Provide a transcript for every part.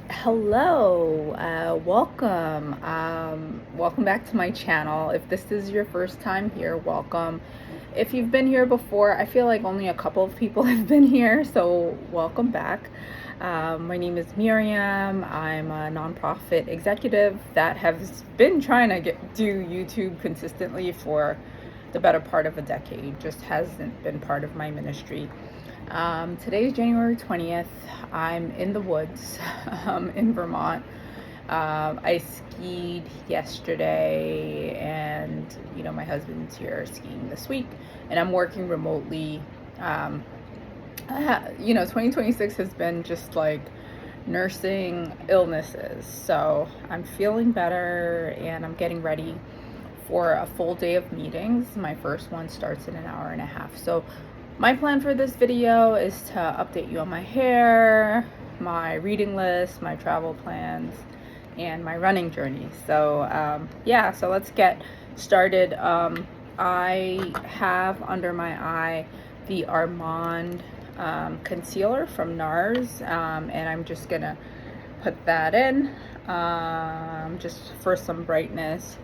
Hello, welcome back to my channel. If this is your first time here, welcome. If you've been here before, I feel like only a couple of people have been here, so welcome back. My name is Miriam. I'm a nonprofit executive that has been trying to do YouTube consistently for the better part of a decade. Just hasn't been part of my ministry. Today is January 20th. I'm in the woods in Vermont. I skied yesterday, and my husband's here skiing this week, and I'm working remotely. 2026 has been just like nursing illnesses, so I'm feeling better and I'm getting ready for a full day of meetings. My first one starts in an hour and a half. So my plan for this video is to update you on my hair, my reading list, my travel plans, and my running journey. So so let's get started. I have under my eye the Armand concealer from NARS, and I'm just gonna put that in just for some brightness.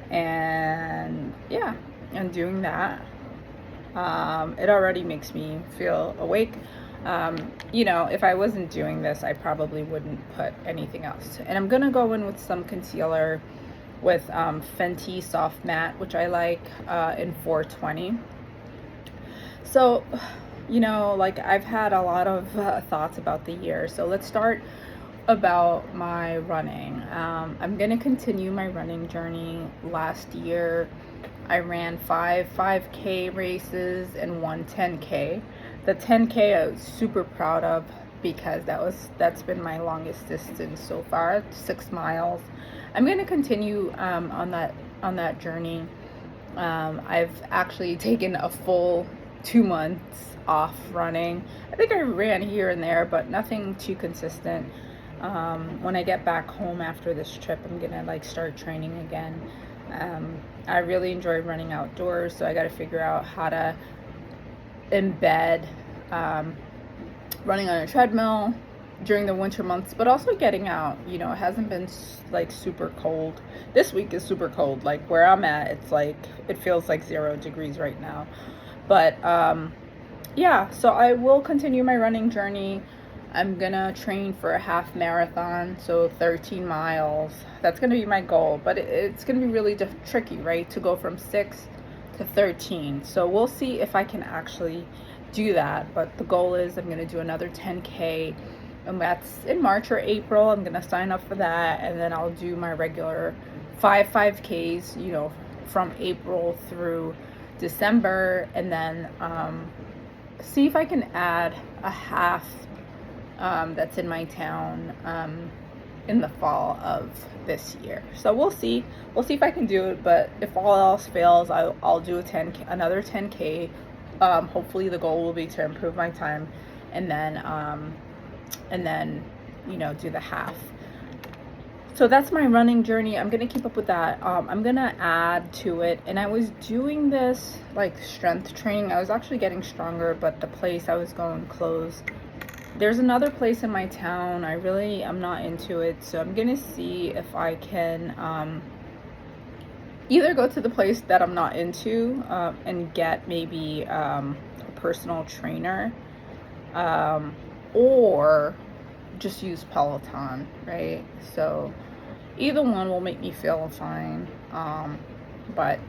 And yeah, I'm doing that. It already makes me feel awake. If I wasn't doing this, I probably wouldn't put anything else. And I'm gonna go in with some concealer with Fenty Soft Matte, which I like, in 420. So, I've had a lot of thoughts about the year. So let's start about my running. I'm gonna continue my running journey. Last year, I ran 5K races and one 10K. The 10K I was super proud of because that's been my longest distance so far, 6 miles. I'm going to continue on that journey. I've actually taken a full 2 months off running. I think I ran here and there, but nothing too consistent. When I get back home after this trip, I'm gonna start training again. I really enjoy running outdoors, so I got to figure out how to embed running on a treadmill during the winter months, but also getting out. It hasn't been super cold. This week is super cold. Like where I'm at, it feels like 0 degrees right now. But so I will continue my running journey. I'm gonna train for a half marathon, so 13 miles. That's gonna be my goal, but it's gonna be really tricky, right? To go from 6 to 13. So we'll see if I can actually do that. But the goal is I'm gonna do another 10K, and that's in March or April. I'm gonna sign up for that, and then I'll do my regular 5Ks, from April through December, and then see if I can add a half that's in my town in the fall of this year. So we'll see if I can do it. But if all else fails, I'll do another 10K. Hopefully the goal will be to improve my time, and then do the half. So that's my running journey. I'm gonna keep up with that. I'm gonna add to it, and I was doing this strength training. I was actually getting stronger, but the place I was going closed. There's another place in my town. I'm not into it, so I'm gonna see if I can either go to the place that I'm not into and get maybe a personal trainer, or just use Peloton, right? So either one will make me feel fine. But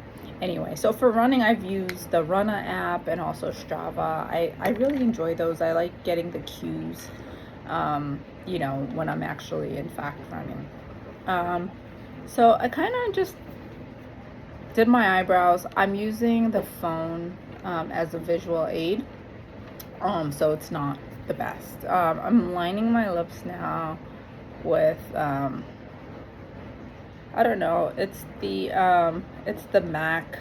anyway, so for running, I've used the Runna app and also Strava. I really enjoy those. I like getting the cues, when I'm actually in fact running. So I kind of just did my eyebrows. I'm using the phone as a visual aid, so it's not the best. I'm lining my lips now with I don't know. It's the MAC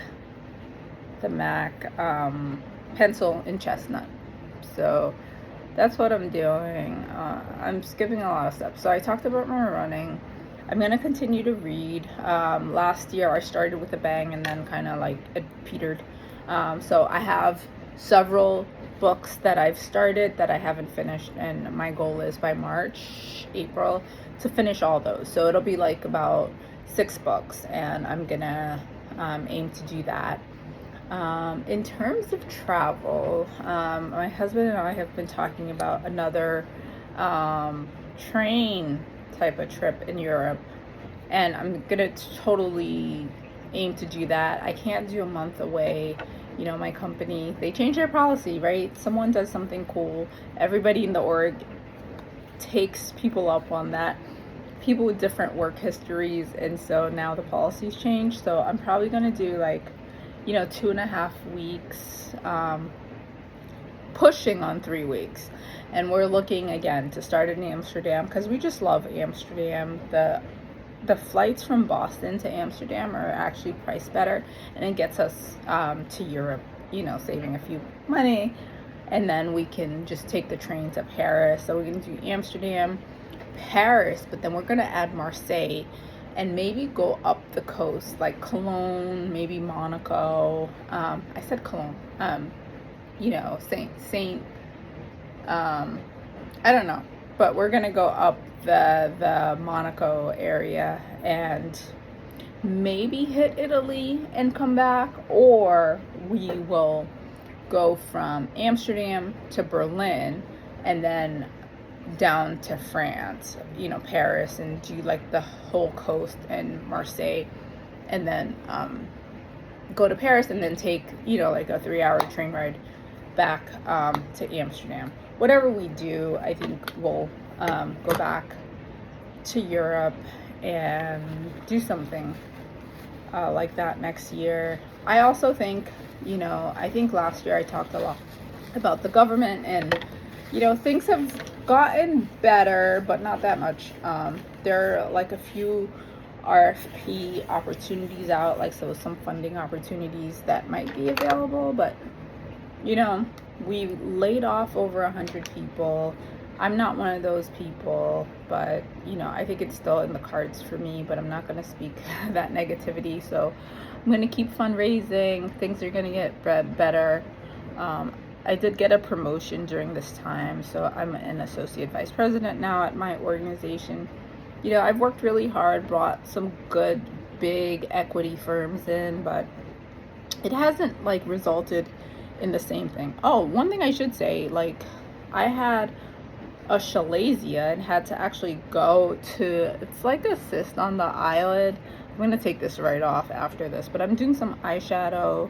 pencil in chestnut. So that's what I'm doing. I'm skipping a lot of steps. So I talked about my running. I'm gonna continue to read. Last year I started with a bang, and then kind of it petered. So I have several books that I've started that I haven't finished, and my goal is by March, April to finish all those. So it'll be like about 6 books, and I'm gonna aim to do that. In terms of travel, my husband and I have been talking about another train type of trip in Europe, and I'm gonna totally aim to do that. I can't do a month away. You know, my company, they change their policy, right? Someone does something cool, everybody in the org takes people up on that, people with different work histories, and so now the policies change. So I'm probably gonna do like, 2.5 weeks, pushing on 3 weeks. And we're looking again to start in Amsterdam because we just love Amsterdam. The flights from Boston to Amsterdam are actually priced better, and it gets us to Europe, saving a few money. And then we can just take the train to Paris. So we're going to do Amsterdam, Paris, but then we're going to add Marseille and maybe go up the coast, like Cologne, maybe Monaco. I said Cologne. Saint. I don't know, but we're gonna go up the Monaco area and maybe hit Italy and come back, or we will go from Amsterdam to Berlin and then down to France, Paris, and do like the whole coast and Marseille, and then go to Paris and then take, like a 3-hour train ride back to Amsterdam. Whatever we do, I think we'll go back to Europe and do something like that next year. I also think, I think last year I talked a lot about the government, and, things have gotten better, but not that much. There are like a few RFP opportunities out, like some funding opportunities that might be available, but we laid off over 100 people. I'm not one of those people, but I think it's still in the cards for me, but I'm not going to speak that negativity. So I'm going to keep fundraising. Things are going to get better. I did get a promotion during this time, so I'm an associate vice president now at my organization. I've worked really hard, brought some good big equity firms in, but it hasn't resulted in the same thing. Oh, one thing I should say, I had a chalasia and had to actually go to, it's like a cyst on the eyelid. I'm gonna take this right off after this, but I'm doing some eyeshadow.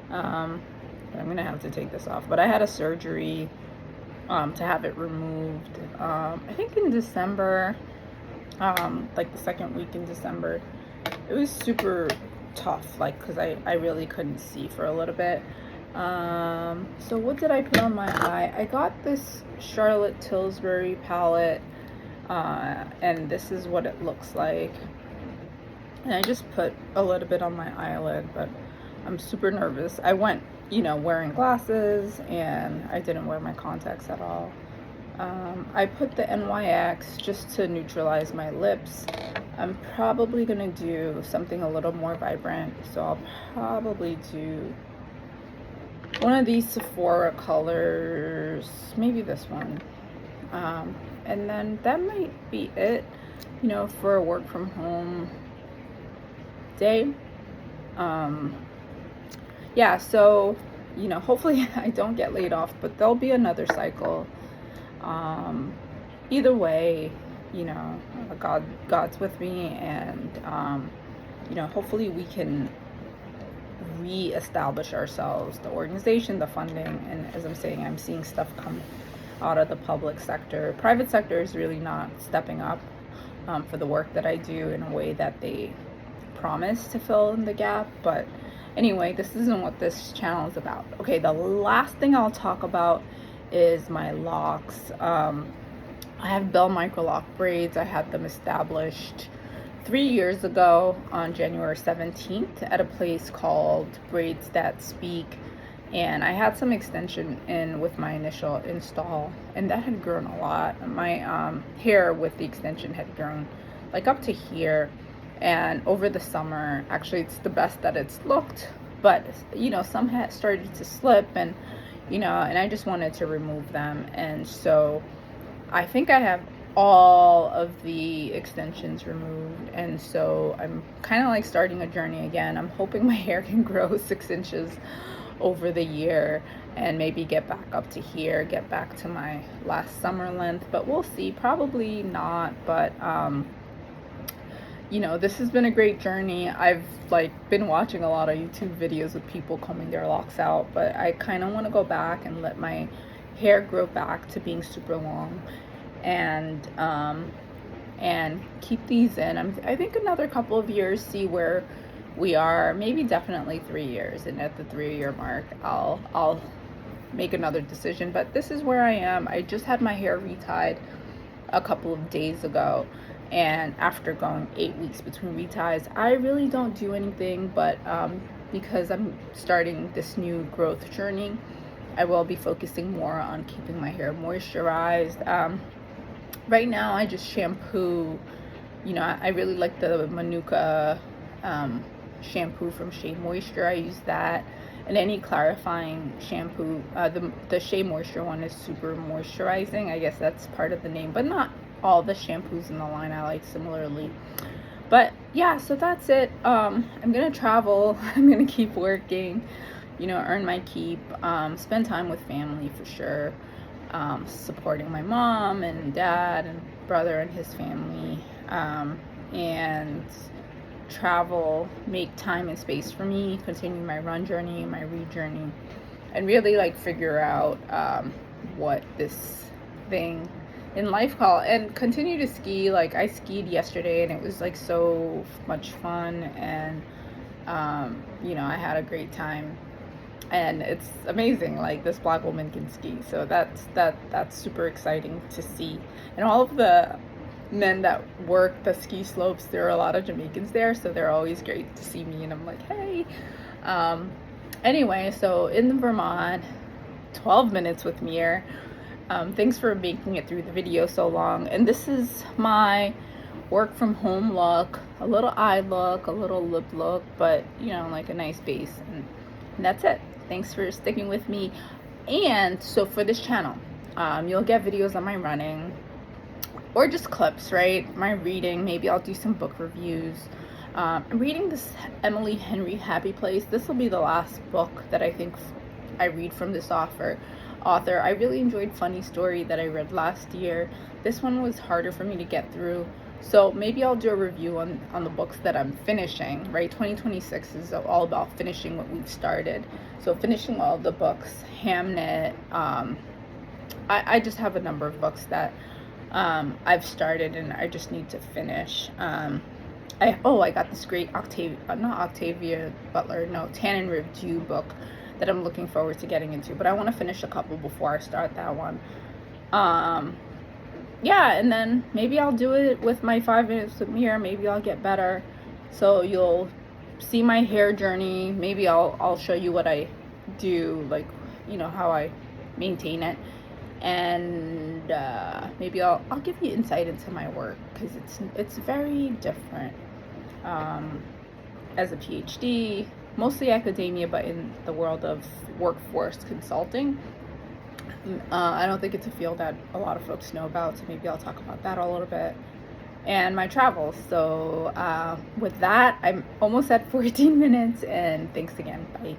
I'm gonna have to take this off, but I had a surgery to have it removed, I think in December, like the second week in December. It was super tough, because I really couldn't see for a little bit. So what did I put on my eye? I got this Charlotte Tilbury palette, and this is what it looks like. And I just put a little bit on my eyelid, but I'm super nervous. I went, wearing glasses, and I didn't wear my contacts at all. I put the NYX just to neutralize my lips. I'm probably gonna do something a little more vibrant, so I'll probably do one of these Sephora colors, maybe this one, and then that might be it, for a work from home day. Yeah, so hopefully I don't get laid off, but there'll be another cycle. Either way, God's with me, and hopefully we can re-establish ourselves, the organization, the funding. And as I'm saying, I'm seeing stuff come out of the public sector. Private sector is really not stepping up for the work that I do in a way that they promise to fill in the gap. But anyway, this isn't what this channel is about. Okay, the last thing I'll talk about is my locks. I have Bell Micro Lock braids. I had them established 3 years ago on January 17th at a place called Braids That Speak, and I had some extension in with my initial install, and that had grown a lot. My hair with the extension had grown up to here, and over the summer, actually it's the best that it's looked, but some had started to slip, and and I just wanted to remove them. And so I think I have all of the extensions removed, and so I'm kind of like starting a journey again. I'm hoping my hair can grow 6 inches over the year and maybe get back up to here, get back to my last summer length, but we'll see. Probably not, but this has been a great journey. I've been watching a lot of YouTube videos with people combing their locks out, but I kind of want to go back and let my hair grow back to being super long, and keep these in. I think another couple of years, see where we are. Maybe definitely 3 years, and at the 3-year mark, I'll make another decision. But this is where I am. I just had my hair retied a couple of days ago, and after going 8 weeks between reties, I really don't do anything, but because I'm starting this new growth journey, I will be focusing more on keeping my hair moisturized. Right now I just shampoo. I really like the Manuka shampoo from Shea Moisture. I use that, and any clarifying shampoo. The Shea Moisture one is super moisturizing. I guess that's part of the name, but not all the shampoos in the line I like similarly. But yeah, so that's it. I'm gonna travel. I'm gonna keep working, earn my keep, spend time with family for sure, supporting my mom and dad and brother and his family, and travel, make time and space for me, continue my run journey, my read journey, and really figure out what this thing in life call, and continue to ski. I skied yesterday and it was so much fun, and I had a great time, and it's amazing this Black woman can ski, so that's super exciting to see. And all of the men that work the ski slopes, there are a lot of Jamaicans there, so they're always great to see me, and I'm like, hey. Anyway, so in Vermont, 12 minutes with Mir. Thanks for making it through the video so long. And this is my work from home look, a little eye look, a little lip look, but a nice base, and that's it. Thanks for sticking with me. And so for this channel, you'll get videos on my running, or just clips, right? My reading, maybe I'll do some book reviews. I'm reading this Emily Henry Happy Place. This will be the last book that I think I read from this author. I really enjoyed Funny Story that I read last year. This one was harder for me to get through, so maybe I'll do a review on the books that I'm finishing, right? 2026 is all about finishing what we've started. So finishing all the books, Hamnet. I just have a number of books that I've started and I just need to finish. I got this great Octavia Butler, Tannin Review book that I'm looking forward to getting into, but I want to finish a couple before I start that one. Yeah, and then maybe I'll do it with my 5 minutes with Mir. Maybe I'll get better, so you'll see my hair journey. Maybe I'll show you what I do, how I maintain it, and maybe I'll give you insight into my work, because it's very different. As a PhD, mostly academia, but in the world of workforce consulting, I don't think it's a field that a lot of folks know about, so maybe I'll talk about that a little bit, and my travels. So with that, I'm almost at 14 minutes, and thanks again. Bye.